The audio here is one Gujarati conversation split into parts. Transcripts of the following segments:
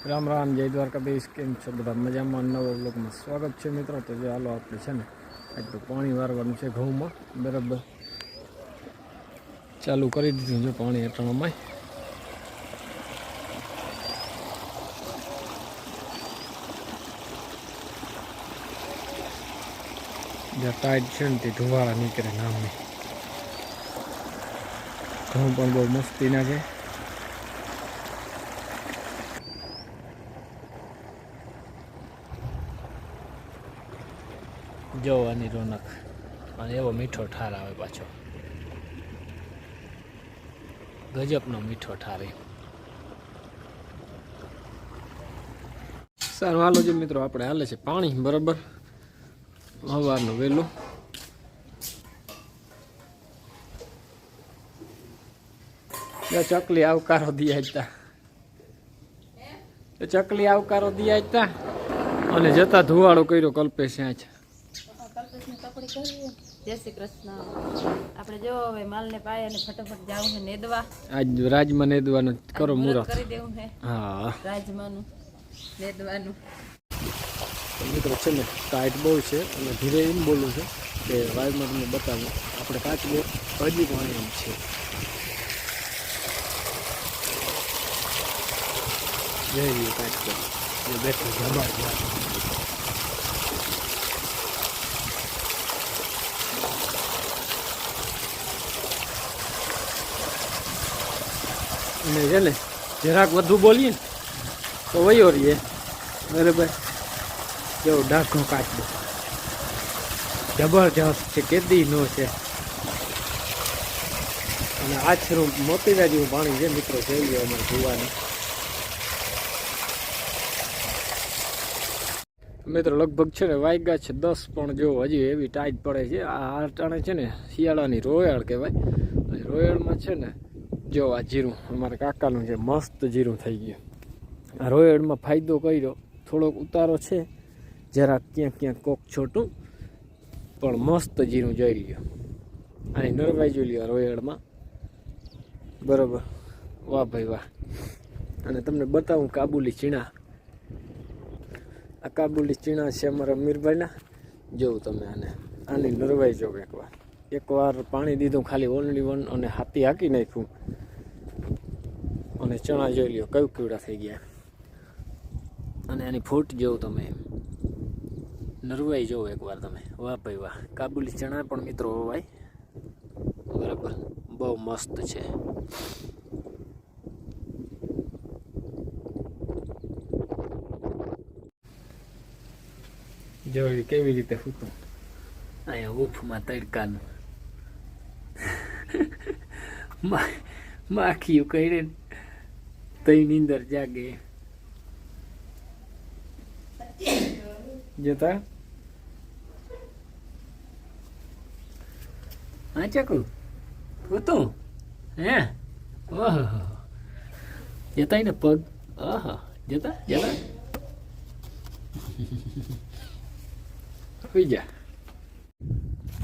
રામ રામ, જય દ્વારકાધીશ. કેમ છો બધા? મજામાં? નવા બ્લોગમાં સ્વાગત છે મિત્રો. તો જે હાલો આપણે છે ને આજ તો પાણી વારવાનું છે ઘઉંમાં. બરાબર, ચાલુ કરી દીધું છે પાણી અટાણામાં. જ્યાં ટાઈટ છે ને તે ધુવાળા નીકળે નામની. ઘઉં પણ બહુ મસ્તી નાખે. જોવાની રોનક અને એવો મીઠો ઠાર આવે પાછો, ગજબનો મીઠો ઠાર. સારું હાલો છે મિત્રો, આપણે હાલે છે પાણી. બરાબર, સવારનું વહેલું. ચકલી આવકારો દિયા હતા, ચકલી આવકારો દિયા હતા અને જતા ધુવાળો કર્યો કલ્પેશ. જય શ્રી કૃષ્ણ. આપણે જો હવે માલને પાય અને ફટાફટ જાવું છે નેદવા. આજ રાજમાં નેદવાનું કરો, મુહૂર્ત કરી દેવું છે. હા, રાજમાનું નેદવાનું. મિત્રો છે ને ટાઈટ બહુ છે અને ધીરે એમ બોલું છે કે વાયમાં તમને બતાવું. આપણે કાચ હજી પાણી એમ છે. જઈ કાચ પર બેઠો જબા અને છે ને જરાક વધુ બોલીએ ને તો વયો રહીએ. બરાબર, જો ડાઘો કાચબો જબરજસ્ત છે, કેદી નો છે. અને આછરું મોતીરા જેવું પાણી છે મિત્રો. જોઈ લો અમારે જોવાનું. મિત્રો લગભગ છે ને વાગ્યા છે 10, પણ જો હજી એવી ટાઈટ પડે છે. આ ટાણે છે ને શિયાળાની રોયળ કહેવાય. રોયળમાં છે ને જો આ જીરું અમારા કાકાનું છે, મસ્ત જીરું થઈ ગયું. આ રોયળમાં ફાયદો કર્યો, થોડોક ઉતારો છે જરાક ક્યાંક ક્યાંક કોક છોટું, પણ મસ્ત જીરું જોઈ લ્યો. અને નરવાઈ જોઈ લ્યો રોયળમાં. બરાબર, વાહ ભાઈ વાહ. અને તમને બતાવું કાબુલી ચીણા. આ કાબુલી ચીણા છે અમારા અમીરભાઈના. જોવું તમે આની નરવાઈ જોવ એકવાર પાણી દીધું ખાલી ઓનલી વન, અને હાથી હાકી નાખ્યું. અને ચણા જોઈ લ્યો કયું કેવડા થઈ ગયા. અને આની ફૂટ જોવું તમે, નરવાઈ જોવો એકવાર તમે. વાહ ભાઈ વાહ. કાબુલી ચણા પણ મિત્રો ભાઈ બરાબર બહુ મસ્ત છે. જોઈ કેવી રીતે ફૂટું અહીંયા ઉફમાં તડકાનું. માખીયું કરે તઈ નીંદર જાગે. જતા હા ચકુ ફૂતું હે. ઓહો, જતા ને પગ. આહા, જતા જતા આવી ગયા.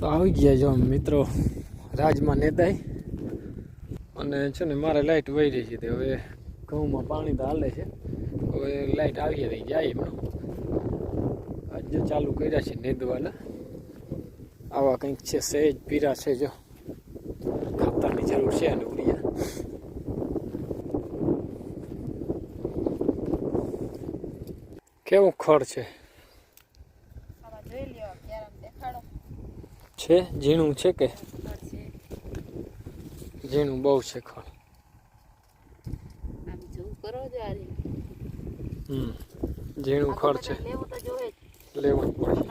તો આવી ગયા જો મિત્રો રાજમાં નેતાય. અને છે ને મારે લાઈટ વહી રહી છે. તે હવે ઘઉંમાં પાણી તો હાલે છે. હવે લાઈટ આવી રહી જાય એમનો. આજે ચાલુ કર્યા છે નેદવાના. આવા કંઈક છે, સહેજ પીરા છે. જો ખાતરની જરૂર છે અને ઉડિયા. કેવું ખડ છે? છે ઝીણું છે કે ઝીણું બહુ છે ખડ? ઝીણું ખડ છે, લેવું જ પડે.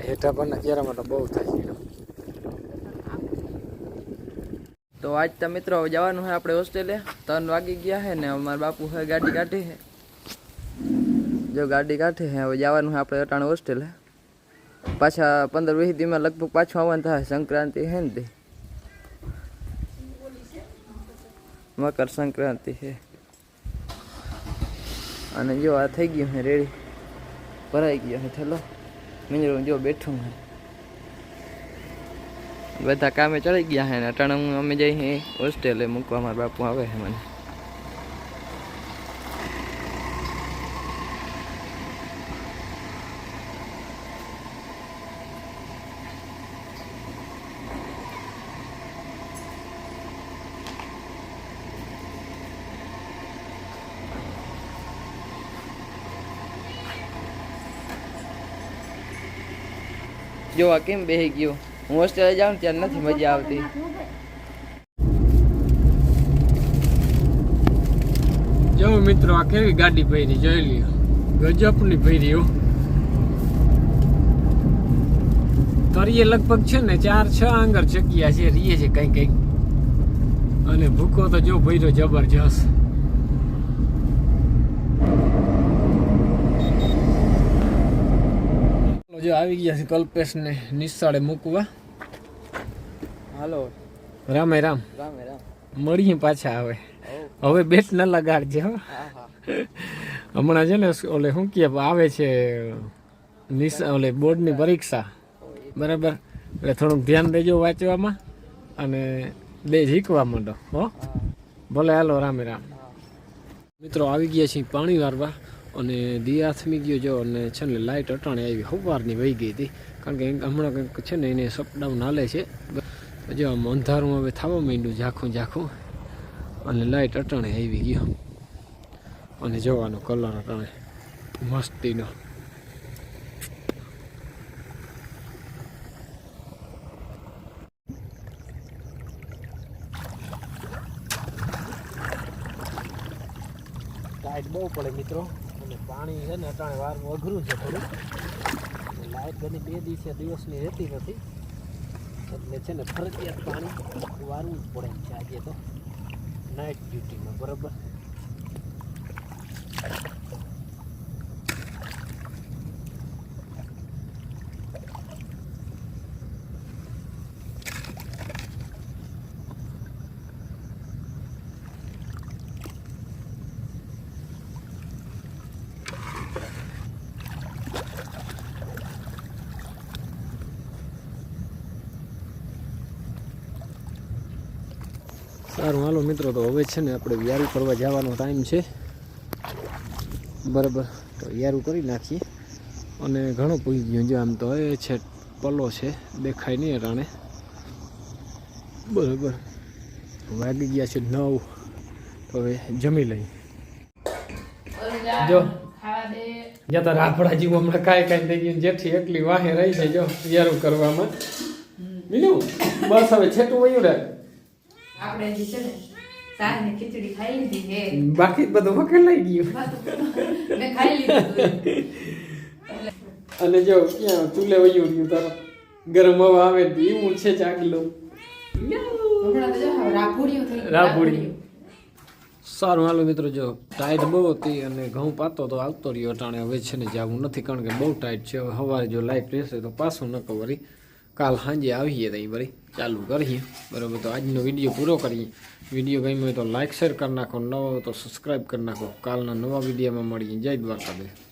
હેઠા પરના કેરામાં તો બહુ થાય ઝીણું. તો આજ તો મિત્રો હવે જવાનું છે આપણે હોસ્ટેલે. 3 વાગી ગયા છે ને અમારા બાપુ હવે ગાડી કાઢી છે. જો ગાડી કાઢી છે, હવે જવાનું છે આપણે અટાણે હોસ્ટેલે. પાછા 15-20 દીમાં લગભગ પાછું આવવાનું થાય. સંક્રાંતિ છે ને તે મકર સંક્રાંતિ છે. અને જો આ થઈ ગયું છે રેડી, ભરાઈ ગયો છે થેલો. મિંજરો જો બેઠું છે. બધા કામે ચડી ગયા હે ને અટાણે અમે જઈએ હોસ્ટેલે મૂકવા, મારા બાપુ આવે છે મને. જો આ કેમ બેહી ગયો, હું હોસ્ટેલે જાઉં ત્યારે નથી મજા આવતી. જો મિત્રો આ કેવી ગાડી ભરી જોઈ લ્યો, ગજબની ભરી હો. તરીએ લગભગ છે ને 4-6 આંગર ચક્યા છે, રીએ છે કઈ કઈ. અને ભૂકો તો જો ભર્યો જબરજસ્ત. જો આવી ગયા છે કલ્પેશ ને નિશાળે મૂકવા. હાલો રામે રામ. રામે રામ. મળીએ પાછા આવે. હવે બેટ ન લગાડજે હો. હમણાં છે ને ઓલે શું કે આવે છે ઓલે બોર્ડની પરીક્ષા, બરાબર? એટલે થોડુંક ધ્યાન દેજો વાંચવામાં અને બે શીખવા માંડો હો. ભલે હાલો રામે રામ. મિત્રો આવી ગયા છીએ પાણી વારવા અને દિયા થમી ગયો જો. અને છે ને લાઇટ અટાણે આવી, સવારની વહી ગઈ હતી, કારણ કે હમણાં કંઈક છે ને એને શટડાઉન હાલે છે. જો આમ અંધારું હવે થવા માંડ્યું ઝાખું ઝાખું, અને લાઇટ અટાણે આવી ગયો. અને જોવાનો કલર અટાણે મસ્તીનો. લાઇટ બહુ પડે મિત્રો, અને પાણી છે ને અટાણે વારનું અઘરું છે થોડું. લાઇટ બધી 2 દિવસની રહેતી નથી, એટલે છે ને ફરજિયાત પાણી વારવું જ પડે છે આજે તો નાઇટ ડ્યુટીમાં, બરાબર? સારું હાલો મિત્રો, તો હવે છે ને આપણે વિયારું કરવા જવાનો ટાઈમ છે, બરાબર? તો વિયારું કરી નાખીએ. અને ઘણો પૂઈ ગયો જો, આમ તો એ છે પલો છે, દેખાય નહીં અટાણે, બરાબર? વાગી ગયા છે 9. તો હવે જમી લઈ. જો જ્યાં તો રાફડા જેવું હમણાં કાંઈ થઈ ગયું, જેથી એકલી વાહે રહી છે જો વિયારું કરવામાં. બીજું બસ હવે છેટું વયું રહે. આપણે જે છે ને સાહેબની ખીચડી ખાઈ લીધી છે, બાકી બધું વખેલાઈ ગયું. મેં ખાઈ લીધું. અને જો ક્યાં ચૂલે વયું રહ્યું તારો, ગરમ હવા આવે એવું છે ચાગલું. હમણાં તો જો રાપુડિયું થઈ ગયું. રાપુડિયું. સારું હાલો મિત્રો, જો ટાઈટ બહુ હતી અને ઘઉં પાતો તો આવતો રહ્યો અટાણે. હવે છે ને જવું નથી, કારણ કે બહુ ટાઈટ છે. હવે સવારે જો લાઈટ રહેશે તો પાછું ન કવરી, કાલ સાંજે આવીએ ત્યાં વળી ચાલુ કરીએ, બરાબર? તો આજનો વિડીયો પૂરો કરીએ. વિડીયો ગમ્યો હોય તો લાઇક શેર કરી નાખો, નવો હોય તો સબસ્ક્રાઈબ કરી નાખો. કાલના નવા વિડીયોમાં મળીએ. જય દ્વારકાધીશ.